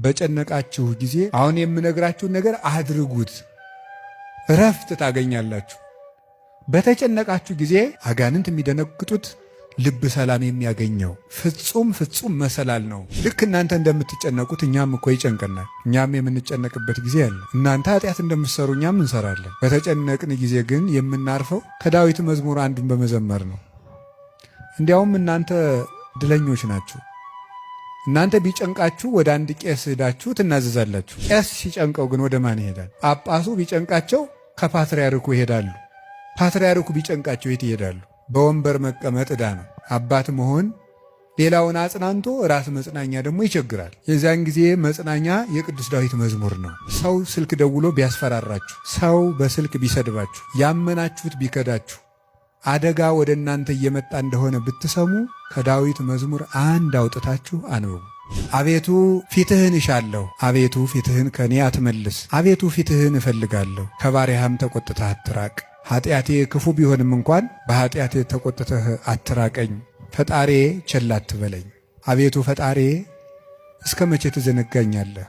በጨነቃችሁ ጊዜ አሁን የምነግራችሁን ነገር አድርጉት፣ እረፍት ታገኛላችሁ። በተጨነቃችሁ ጊዜ አጋንንት የሚደነግጡት፣ ልብ ሰላም የሚያገኘው ፍጹም መሰላል ነው። ልክ እናንተ እንደምትጨነቁት እኛም እኮ ይጨንቀናል። እኛም የምንጨነቅበት ጊዜ አለ። እናንተ ኃጢአት እንደምትሰሩ እኛም እንሰራለን። በተጨነቅን ጊዜ ግን የምናርፈው ከዳዊት መዝሙር አንዱን በመዘመር ነው። እንዲያውም እናንተ ድለኞች ናችሁ። እናንተ ቢጨንቃችሁ ወደ አንድ ቄስ ሄዳችሁ ትናዘዛላችሁ። ቄስ ሲጨንቀው ግን ወደ ማን ይሄዳል? ጳጳሱ ቢጨንቃቸው ከፓትርያርኩ ይሄዳሉ። ፓትርያርኩ ቢጨንቃቸው የት ይሄዳሉ? በወንበር መቀመጥ ዕዳ ነው። አባት መሆን ሌላውን አጽናንቶ ራስ መጽናኛ ደግሞ ይቸግራል። የዚያን ጊዜ መጽናኛ የቅዱስ ዳዊት መዝሙር ነው። ሰው ስልክ ደውሎ ቢያስፈራራችሁ፣ ሰው በስልክ ቢሰድባችሁ፣ ያመናችሁት ቢከዳችሁ፣ አደጋ ወደ እናንተ እየመጣ እንደሆነ ብትሰሙ ከዳዊት መዝሙር አንድ አውጥታችሁ አንብቡ። አቤቱ ፊትህን እሻለሁ፣ አቤቱ ፊትህን ከኔ አትመልስ። አቤቱ ፊትህን እፈልጋለሁ፣ ከባሪያህም ተቆጥተህ አትራቅ። ኃጢአቴ ክፉ ቢሆንም እንኳን በኃጢአቴ ተቆጥተህ አትራቀኝ። ፈጣሬ ቸል አትበለኝ። አቤቱ ፈጣሬ እስከ መቼ ትዘነጋኛለህ?